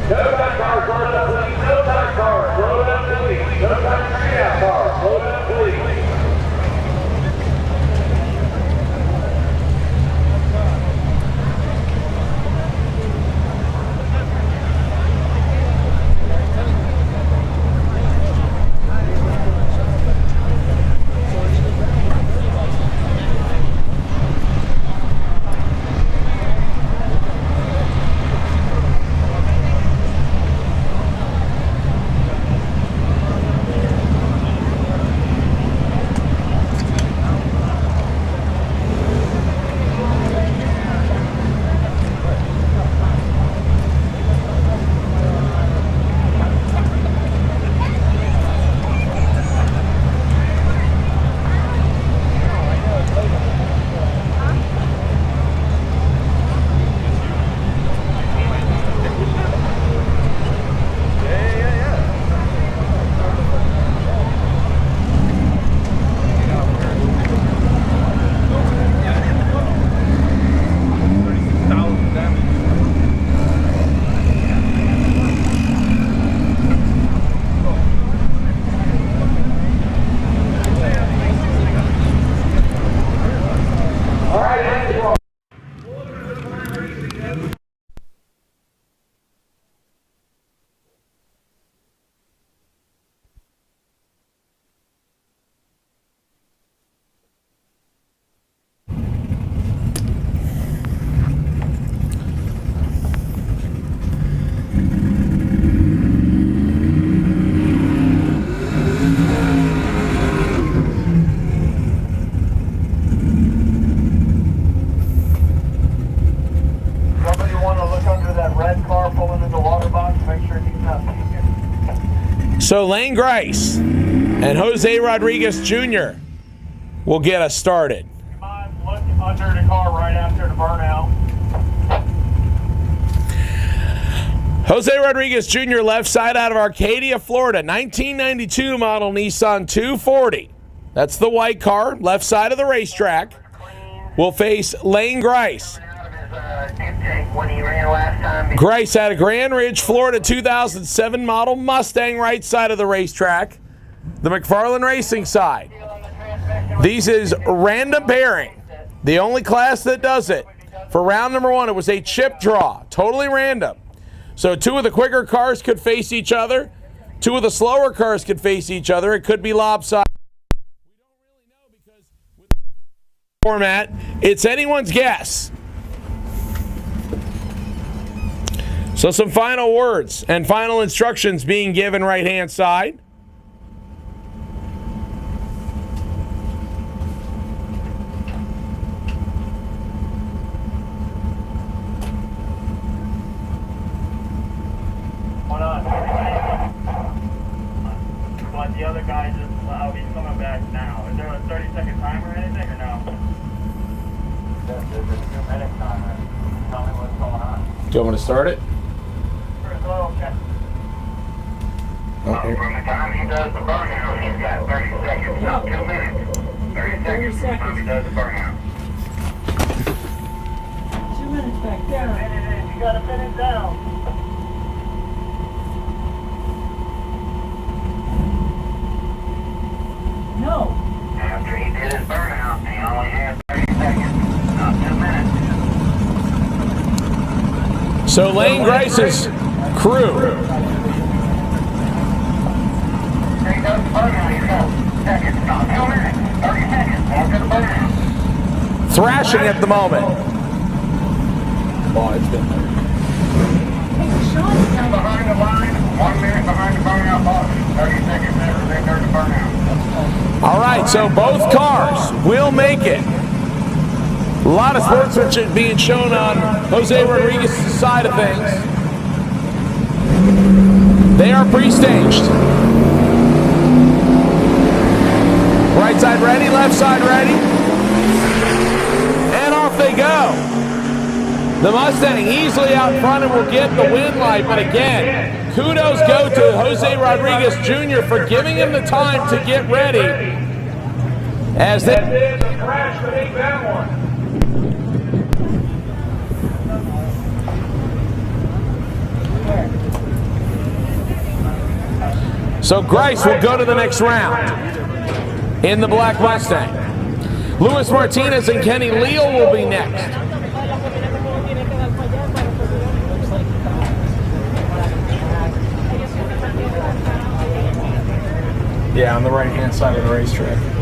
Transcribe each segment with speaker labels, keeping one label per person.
Speaker 1: Showtime cars, slow down, please. Showtime cars, slow down, please. Showtime shootout cars, slow down, please.
Speaker 2: So Lane Grice and Jose Rodriguez Jr. will get us started.
Speaker 1: You mind look under the car right after the burnout.
Speaker 2: Jose Rodriguez Jr. left side out of Arcadia, Florida, 1992 model Nissan 240. That's the white car, left side of the racetrack. Will face Lane Grice. Grice out of Grand Ridge, Florida, 2007 model Mustang, right side of the racetrack. The McFarland Racing side. These is random pairing. The only class that does it. For round number one, it was a chip draw, totally random. So two of the quicker cars could face each other. Two of the slower cars could face each other. It could be lopsided. We don't really know because with the format, it's anyone's guess. So some final words and final instructions being given right-hand side.
Speaker 1: Hold on. But the other guy just, he's coming back now. Is there a 30-second timer or anything, or no? There's a 2-minute timer. Tell me what's going on.
Speaker 2: Do you want me to start it?
Speaker 1: Okay.
Speaker 3: From the time he does the burnout, he's got 30 seconds, not 2 minutes. 30 seconds from he does the burnout.
Speaker 4: 2 minutes back down.
Speaker 1: You got a minute down.
Speaker 4: No.
Speaker 3: After he did his burnout, he only had 30 seconds, not 2 minutes.
Speaker 2: So Lane Grice's crew.
Speaker 3: He does the burnout, he's got seconds, not 2 minutes. 30 seconds after the burnout.
Speaker 2: Thrashing at the moment.
Speaker 4: Hey, Sean,
Speaker 3: Behind the line, 1 minute behind the burnout box. 30 seconds after they turn the burnout.
Speaker 2: All right, so both cars will make it. A lot of sportsmanship being shown on Jose Rodriguez's side of things. They are pre-staged. Right side ready, left side ready. And off they go. The Mustang easily out front and will get the win light. But again, kudos go to Jose Rodriguez Jr. for giving him the time to get ready. As they
Speaker 1: Crash to make that one.
Speaker 4: where?
Speaker 2: So Grice will go to the next round in the black Mustang. Luis Martinez and Kenny Leal will be next. Yeah, on the right-hand side of the racetrack.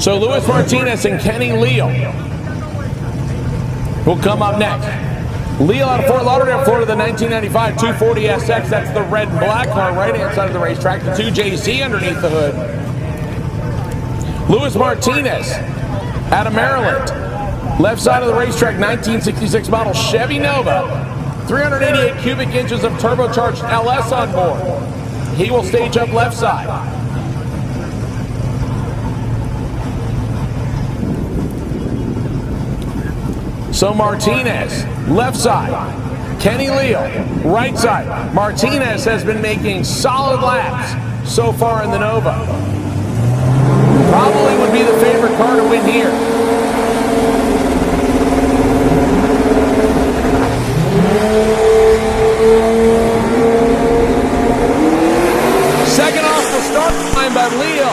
Speaker 2: So Luis Martinez and Kenny Leal will come up next. Leal out of Fort Lauderdale, Florida, the 1995 240 SX. That's the red and black car, right-hand side of the racetrack. The 2JZ underneath the hood. Luis Martinez out of Maryland. Left side of the racetrack, 1966 model Chevy Nova. 388 cubic inches of turbocharged LS on board. He will stage up left side. So Martinez, left side. Kenny Leal, right side. Martinez has been making solid laps so far in the Nova. Probably would be the favorite car to win here. Second off the start line, but Leal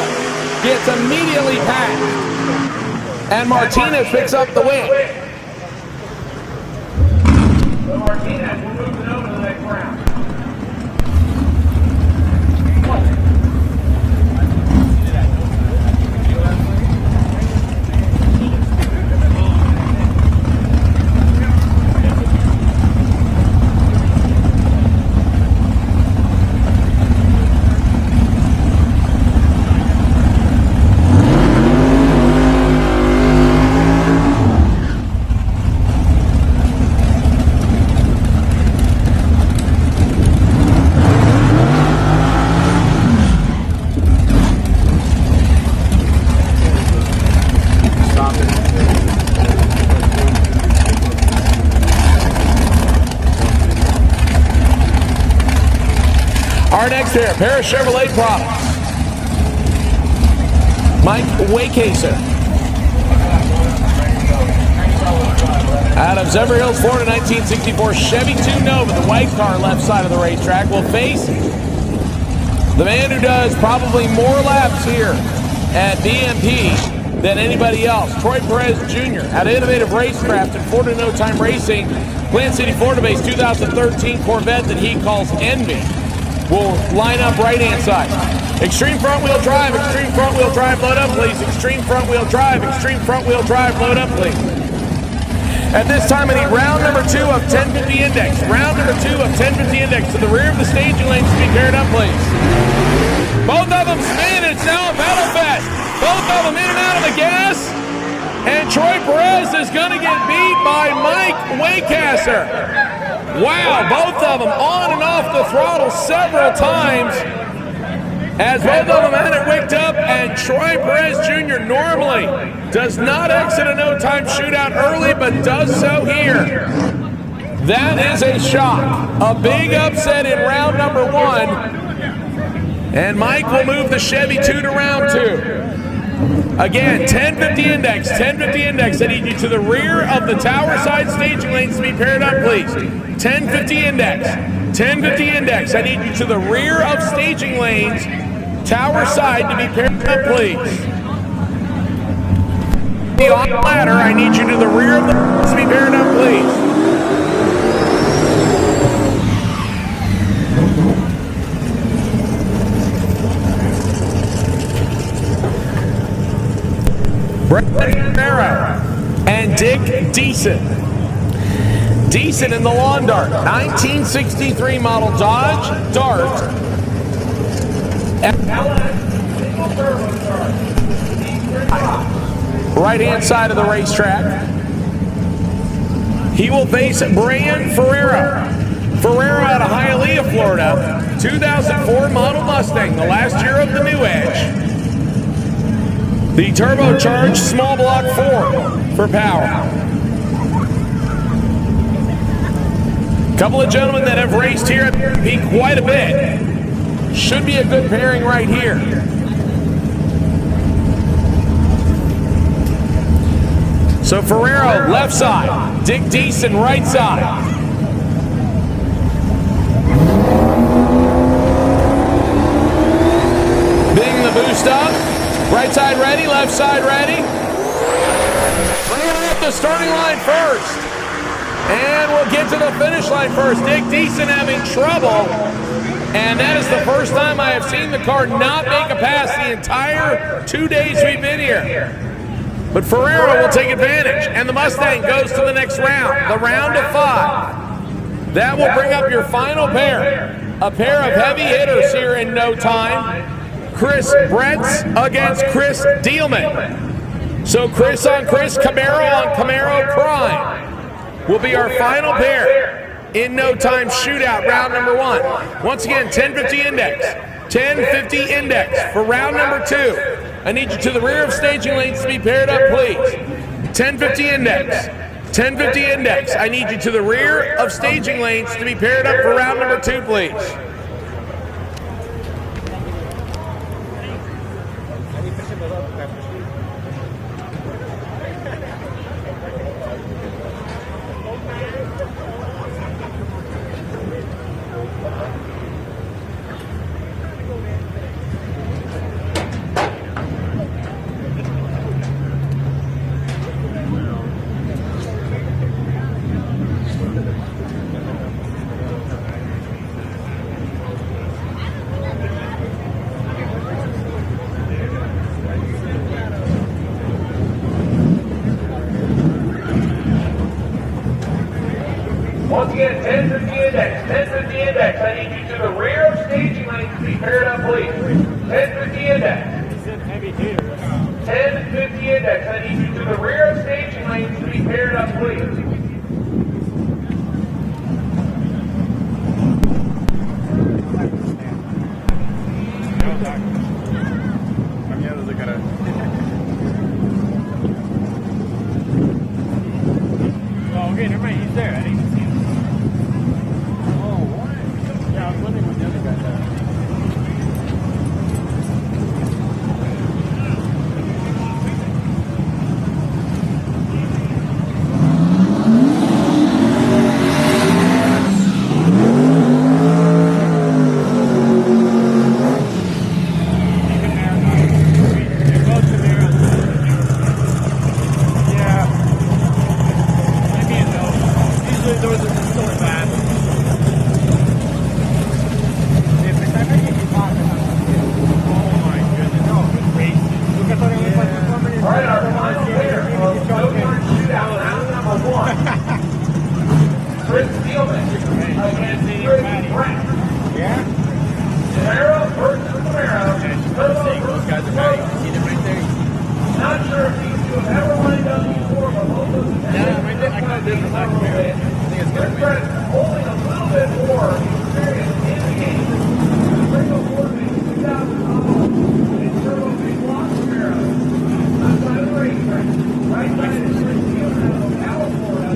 Speaker 2: gets immediately passed. And Martinez picks up the win.
Speaker 1: Martinez, we'll move it over to the next round.
Speaker 2: Our next pair, Perez Chevrolet products. Mike Waycaser. Out of Zephyr Hills, Florida, 1964 Chevy 2 Nova, the white car left side of the racetrack, will face the man who does probably more laps here at BMP than anybody else, Troy Perez Jr. Out of Innovative Racecraft and Florida No Time Racing, Plant City, Florida-based 2013 Corvette that he calls Envy will line up right-hand side. Extreme front-wheel drive, load up, please. Extreme front-wheel drive, load up, please. At this time, I need round number 2 of 1050 index. Round number 2 of 1050 index to the rear of the staging lanes to be paired up, please. Both of them spin, and it's now a battle fest. Both of them in and out of the gas. And Troy Perez is going to get beat by Mike Waycaster. Wow, both of them on and off the throttle several times as both of them had it wicked up, and Troy Perez Jr. normally does not exit a no-time shootout early, but does so here. That is a shock. A big upset in round number 1. And Mike will move the Chevy 2 to round 2. Again, 1050 index, 1050 index. I need you to the rear of the tower side staging lanes to be paired up, please. 1050 index, 1050 index. I need you to the rear of staging lanes, tower side to be paired up, please. The on ladder, I need you to the rear of the to be paired up, please. Brentz and Dick Deason. Deason in the lawn dart, 1963 model Dodge Dart. Right-hand side of the racetrack. He will face Brian Ferreira. Ferreira out of Hialeah, Florida, 2004 model Mustang, the last year of the new Edge. The turbocharged small block 4 for power. Couple of gentlemen that have raced here at BMP quite a bit. Should be a good pairing right here. So Ferreira left side, Dick Deason right side. Bing the boost up. Right side ready, left side ready. Bringing up the starting line first. And we'll get to the finish line first. Dick Deason having trouble. And that is the first time I have seen the car not make a pass the entire 2 days we've been here. But Ferreira will take advantage. And the Mustang goes to the next round, the round of 5. That will bring up your final pair. A pair of heavy hitters here in no time. Chris Brentz against Chris Diehlman. So Chris on Chris, Camaro on Camaro Prime will be our final pair in no time shootout, round number 1. Once again, 1050 index. 1050 index for round number 2. I need you to the rear of staging lanes to be paired up, please. 1050 index. 1050 index. I need you to the rear of staging lanes to be paired up for round number 2, please.
Speaker 1: Once again, 1050 index, 1050 index. I need you to the rear of staging lanes to be paired up, please. 1050 index. 1050 index. I need you to the rear of staging lanes to be paired up, please.
Speaker 5: Oh, okay, never mind. He's there. I didn't see him. Oh, what? Yeah, I was wondering what the other guy said. there was so fast. Oh my goodness. No, it was racing.
Speaker 3: All right, our final winner of no-turn shootout, round number 1. Diehlman against Brentz.
Speaker 5: Yeah?
Speaker 3: Ferreira versus Ferreira.
Speaker 5: Those guys are ready. See them right there?
Speaker 3: Not sure if these two have ever lined up before, but both of them
Speaker 5: Yeah, right there. I kind of did the back there. I think it's going to win.
Speaker 3: Brentz holding a little bit more experience in the game. Bring a 2000 in turbo big block Ferreira. Outside of the racetrack. Right side is Diehlman of California.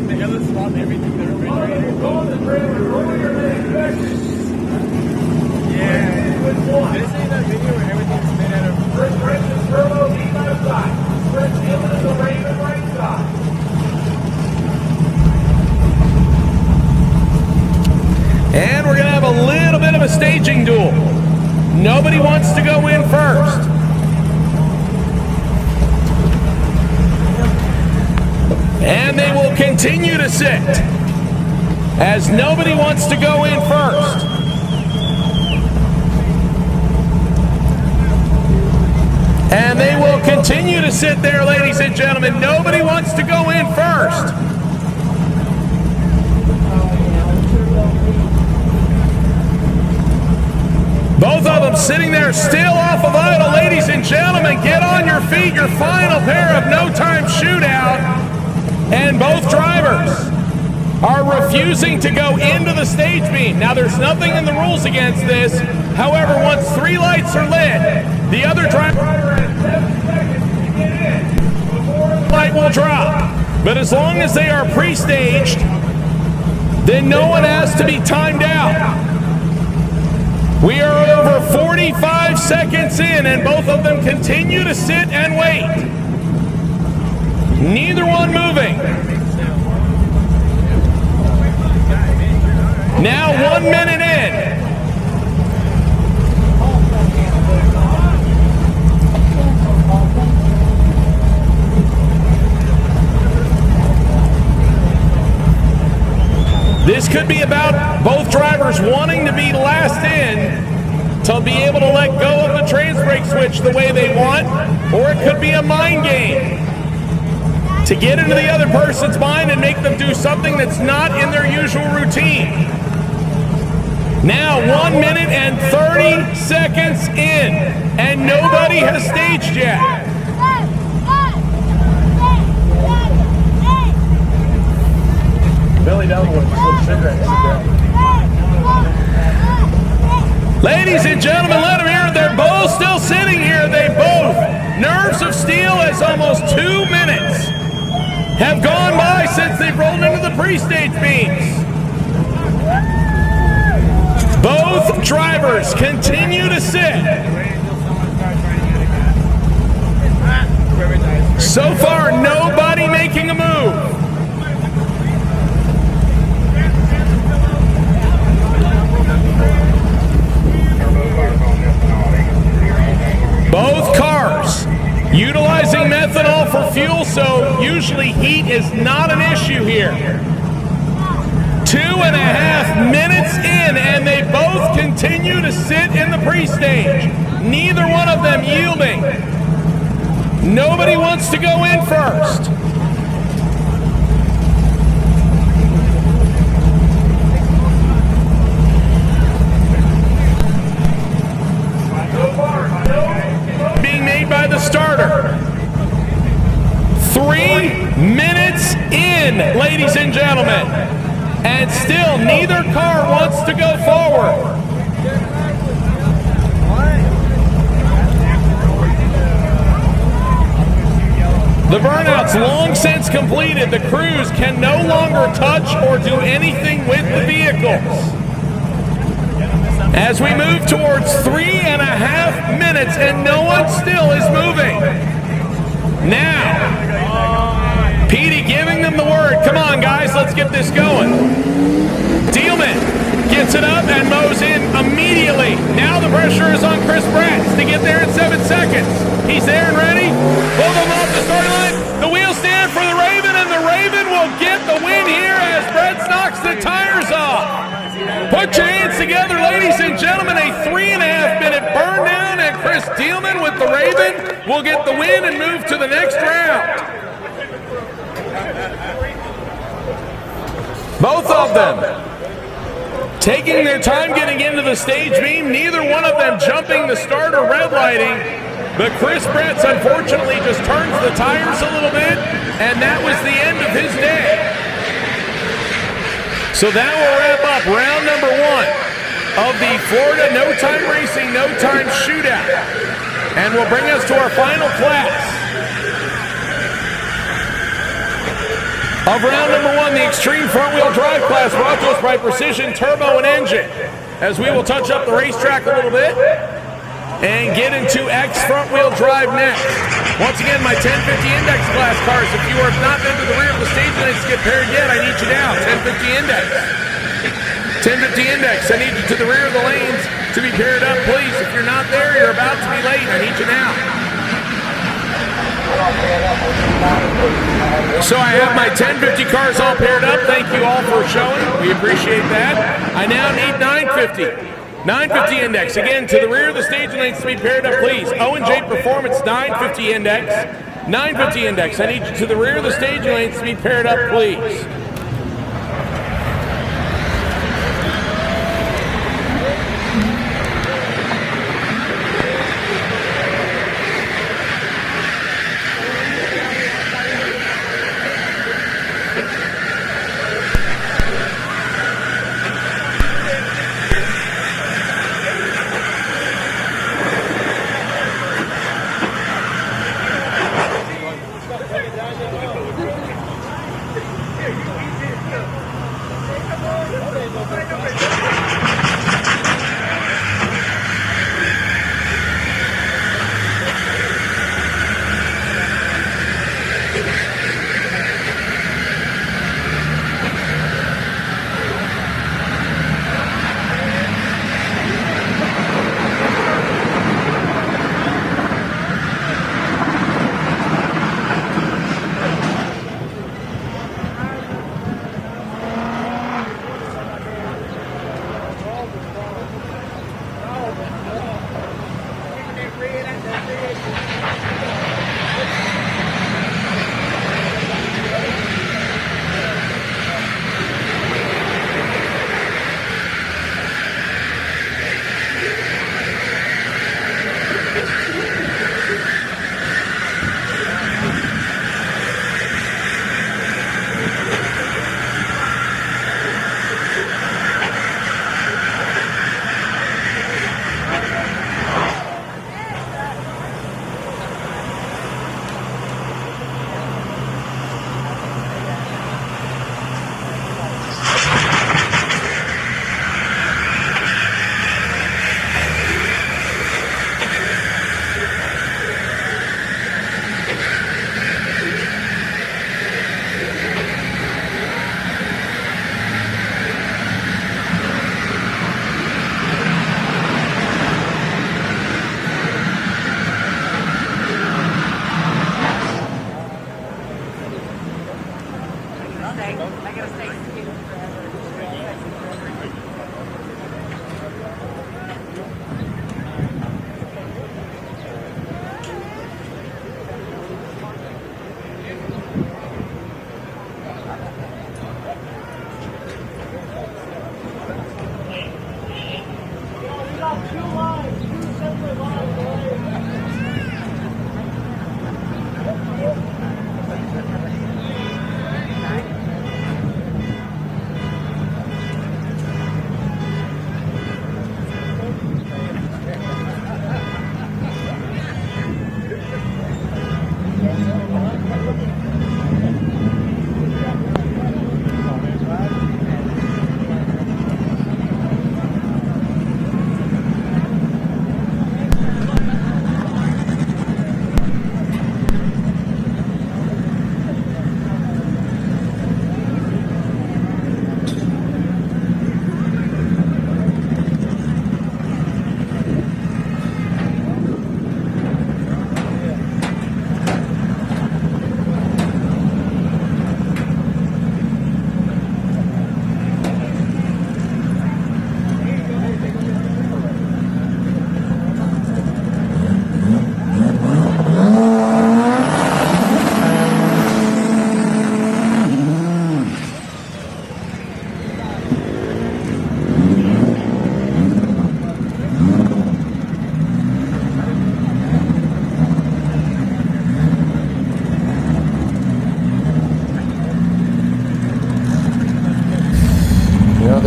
Speaker 5: The other spot, everything they're ready.
Speaker 3: Going the trailer earlier than expected.
Speaker 5: Yeah. Did they say that video where everything's made out of...
Speaker 3: Brentz is turbo deep left side. Brentz Diehlman is the Raven right side.
Speaker 2: And we're going to have a little bit of a staging duel. Nobody wants to go in first. And they will continue to sit as nobody wants to go in first. And they will continue to sit there, ladies and gentlemen. Nobody wants to go in first. Both of them sitting there still off of idle. Ladies and gentlemen, get on your feet. Your final pair of no-time shootout. And both drivers are refusing to go into the stage beam. Now, there's nothing in the rules against this. However, once 3 lights are lit, the other driver light will drop. But as long as they are pre-staged, then no one has to be timed out. We are over 45 seconds in, and both of them continue to sit and wait. Neither one moving. Now 1 minute in. This could be about both drivers wanting to be last in to be able to let go of the trans brake switch the way they want, or it could be a mind game to get into the other person's mind and make them do something that's not in their usual routine. Now 1 minute and 30 seconds in, and nobody has staged yet.
Speaker 1: Billy Delwood, slipped cigarettes.
Speaker 2: Ladies and gentlemen, let them hear it. They're both still sitting here. They both, nerves of steel, as almost 2 minutes have gone by since they've rolled into the pre-stage beams. Both drivers continue to sit. So far, nobody making a move. Both cars utilizing methanol for fuel, so usually heat is not an issue here. 2.5 minutes in, and they both continue to sit in the pre-stage. Neither one of them yielding. Nobody wants to go in first. Being made by the starter. 3 minutes in, ladies and gentlemen. And still, neither car wants to go forward. The burnout's long since completed. The crews can no longer touch or do anything with the vehicles. As we move towards 3.5 minutes, and no one still is moving. Now, Petey giving them the word. Come on, guys, let's get this going. Diehlman gets it up and mows in immediately. Now the pressure is on Chris Brentz to get there in 7 seconds. He's there and ready. Both of them off the starting line. The wheels together, ladies and gentlemen, a 3.5-minute burn down, and Chris Diehlman with the Raven will get the win and move to the next round. Both of them taking their time getting into the stage beam, neither one of them jumping the start or red lighting, but Chris Brentz unfortunately just turns the tires a little bit, and that was the end of his day. So that will wrap up round number 1 of the Florida No Time Racing No Time Shootout, and will bring us to our final class of round number 1, the Extreme Front Wheel Drive class, brought to us by Precision Turbo and Engine, as we will touch up the racetrack a little bit and get into X Front Wheel Drive next. Once again, my 1050 Index class cars, if you have not been to the rear of the stage and it's get paired yet, I need you now. 1050 Index. 1050 Index, I need you to the rear of the lanes to be paired up, please. If you're not there, you're about to be late. I need you now. So I have my 1050 cars all paired up. Thank you all for showing. We appreciate that. I now need 950. 950 Index. Again, to the rear of the stage lanes to be paired up, please. O&J Performance 950 Index. 950 Index. I need you to the rear of the stage lanes to be paired up, please.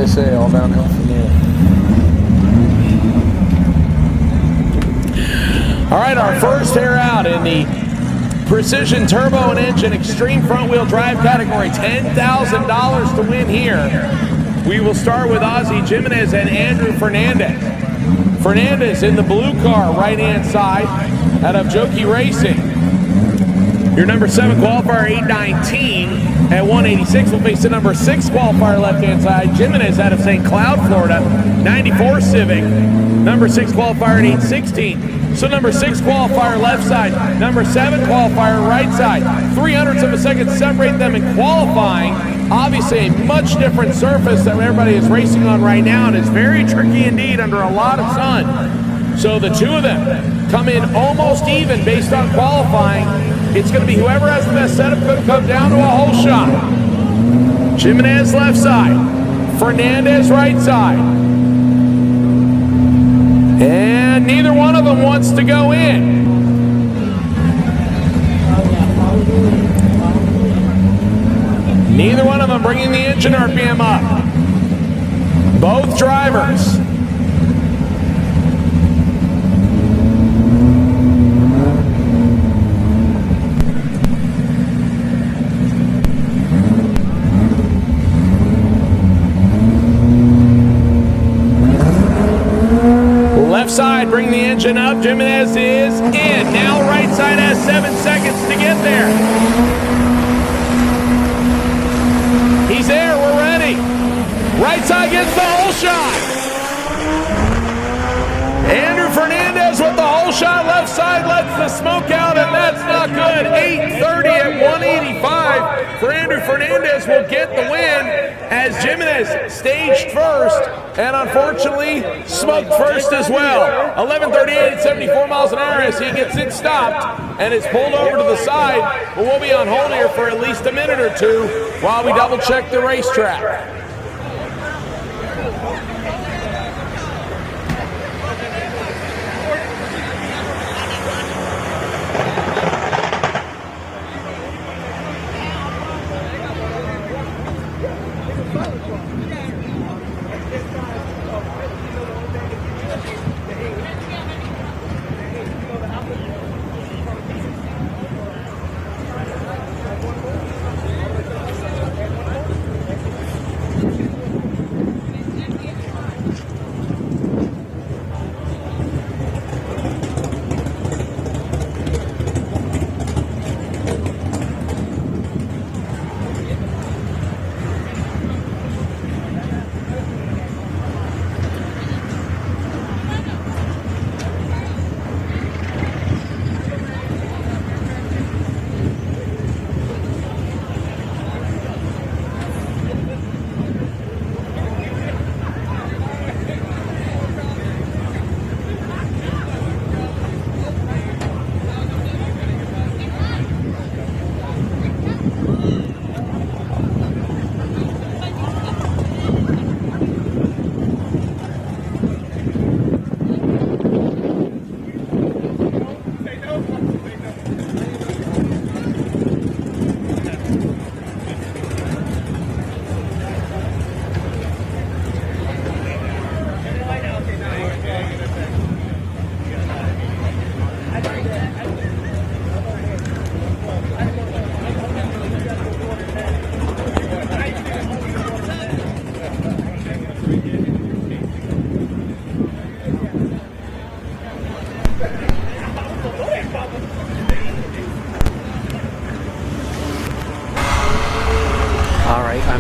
Speaker 2: they say, all downhill from here. All right, our first pair out in the Precision Turbo and Engine Extreme Front Wheel Drive category. $10,000 to win here. We will start with Ozzy Jimenez and Andrew Fernandez. Fernandez in the blue car, right-hand side, out of Jockey Racing. Your number 7 qualifier, 819 at 186, will face the number 6 qualifier, left-hand side. Jimenez out of St. Cloud, Florida, 94 Civic. Number 6 qualifier at 816. So number 6 qualifier, left side. Number 7 qualifier, right side. 0.03 of a second separate them in qualifying. Obviously a much different surface that everybody is racing on right now, and it's very tricky indeed under a lot of sun. So the two of them come in almost even based on qualifying. It's going to be whoever has the best setup could come down to a hole shot. Jimenez left side, Fernandez right side. And neither one of them wants to go in. Neither one of them bringing the engine RPM up. Both drivers. Left side, bring the engine up. Jimenez is in. Now right side has 7 seconds to get there. He's there, we're ready. Right side gets the hole shot. Andrew Fernandez with the hole shot. Left side lets the smoke out, and that's not good. 8:30 at 185 for Andrew Fernandez will get the win as Jimenez staged first and unfortunately smoked first as well. 11:38 at 74 miles an hour as he gets it stopped and is pulled over to the side. But we'll be on hold here for at least a minute or two while we double check the racetrack.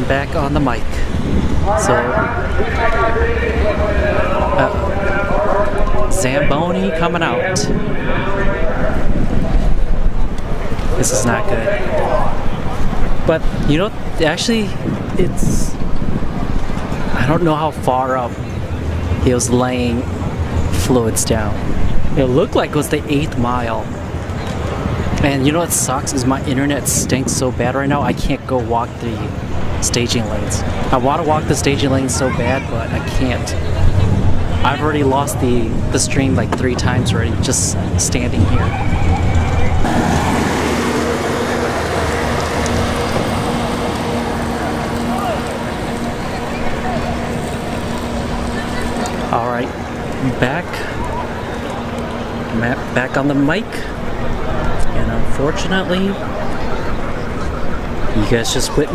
Speaker 6: Back on the mic. So, Zamboni coming out. This is not good. But, you know, actually, it's... I don't know how far up he was laying fluids down. It looked like it was the 8th mile. And you know what sucks is my internet stinks so bad right now, I can't go walk the staging lanes. I want to walk the staging lanes so bad, but I can't. I've already lost the stream like 3 times already, just standing here. back on the mic. And unfortunately, you guys just witnessed